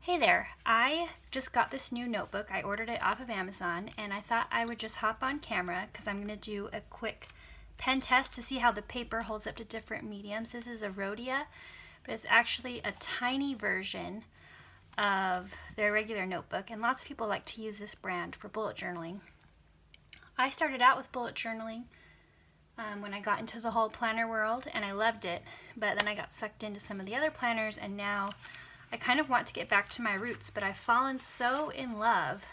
Hey there, I just got this new notebook. I ordered it off of Amazon and I thought I would just hop on camera because I'm going to do a quick pen test to see how the paper holds up to different mediums. This is a Rhodia, but it's actually a tiny version of their regular notebook, and lots of people like to use this brand for bullet journaling. I started out with bullet journaling when I got into the whole planner world, and I loved it, but then I got sucked into some of the other planners, and now I kind of want to get back to my roots, but I've fallen so in love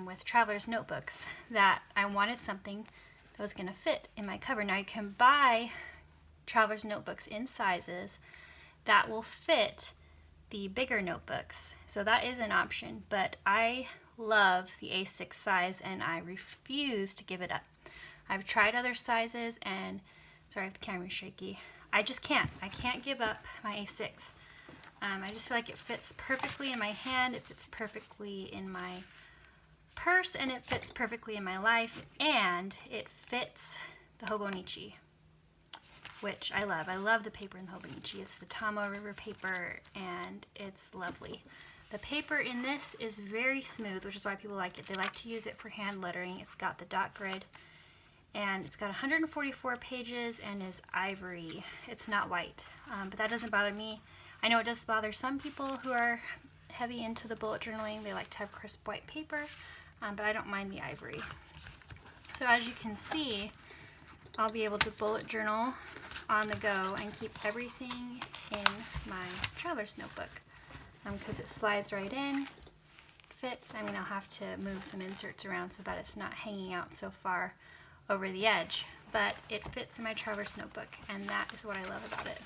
with traveler's notebooks that I wanted something that was going to fit in my cover. Now you can buy traveler's notebooks in sizes that will fit the bigger notebooks, so that is an option, but I love the A6 size and I refuse to give it up. I've tried other sizes and, sorry if the camera's shaky, I just can't. I can't give up my A6. I just feel like it fits perfectly in my hand, it fits perfectly in my purse, and it fits perfectly in my life, and it fits the Hobonichi, which I love. I love the paper in the Hobonichi. It's the Tombow River paper, and it's lovely. The paper in this is very smooth, which is why people like it. They like to use it for hand lettering. It's got the dot grid, and it's got 144 pages and is ivory. It's not white, but that doesn't bother me. I know it does bother some people who are heavy into the bullet journaling. They like to have crisp white paper, but I don't mind the ivory. So as you can see, I'll be able to bullet journal on the go and keep everything in my traveler's notebook because it slides right in, fits. I mean, I'll have to move some inserts around so that it's not hanging out so far over the edge, but it fits in my traveler's notebook, and that is what I love about it.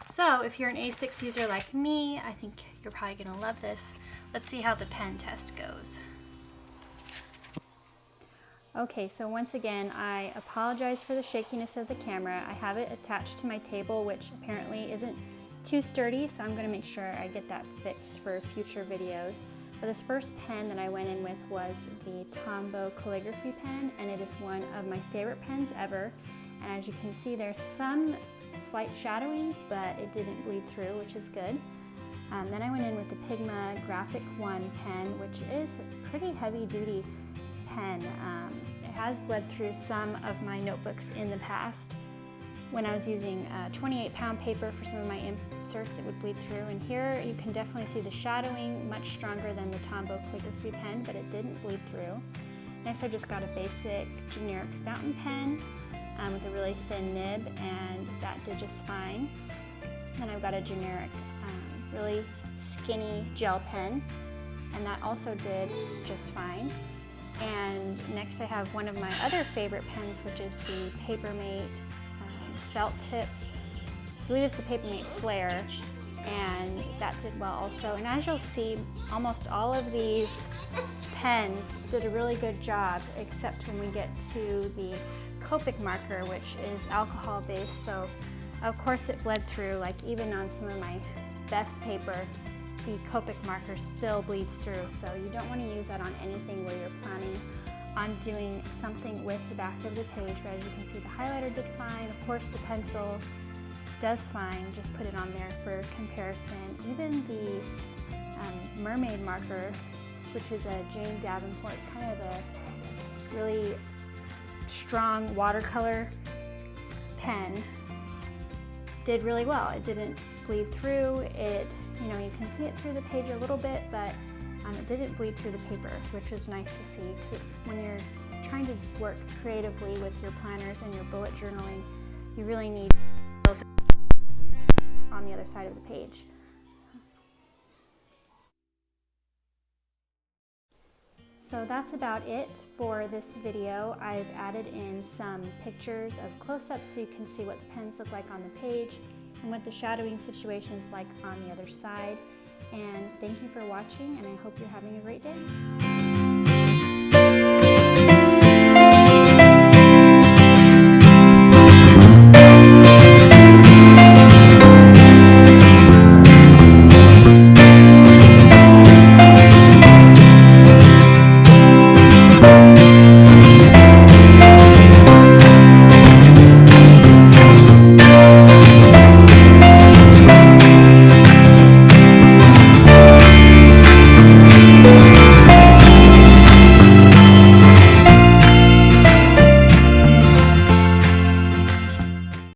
So if you're an A6 user like me, I think you're probably going to love this. Let's see how the pen test goes. Okay, so once again, I apologize for the shakiness of the camera. I have it attached to my table, which apparently isn't too sturdy, so I'm going to make sure I get that fixed for future videos. But this first pen that I went in with was the Tombow Calligraphy Pen, and it is one of my favorite pens ever. And as you can see, there's some slight shadowing, but it didn't bleed through, which is good. Then I went in with the Papermate Graphic 1 pen, which is a pretty heavy-duty pen. It has bled through some of my notebooks in the past. When I was using 28-pound paper for some of my inserts, it would bleed through. And here you can definitely see the shadowing, much stronger than the Tombow Calligraphy Pen, but it didn't bleed through. Next, I just got a basic generic fountain pen with a really thin nib, and that did just fine. Then I've got a generic, really skinny gel pen, and that also did just fine. And next I have one of my other favorite pens, which is the Papermate felt tip. I believe it's the Papermate Flair, and that did well also. And as you'll see, almost all of these pens did a really good job, except when we get to the Copic marker, which is alcohol based, so of course it bled through. Like even on some of my best paper, the Copic marker still bleeds through, so you don't want to use that on anything where you're planning on doing something with the back of the page. But as you can see, the highlighter did fine. Of course the pencil does fine, just put it on there for comparison. Even the Mermaid Marker, which is a Jane Davenport, kind of a really strong watercolor pen, did really well. It didn't bleed through. It, you know, you can see it through the page a little bit, but it didn't bleed through the paper, which was nice to see, because when you're trying to work creatively with your planners and your bullet journaling, you really need those on the other side of the page. So that's about it for this video. I've added in some pictures of close-ups so you can see what the pens look like on the page and what the shadowing situation is like on the other side. And thank you for watching, and I hope you're having a great day.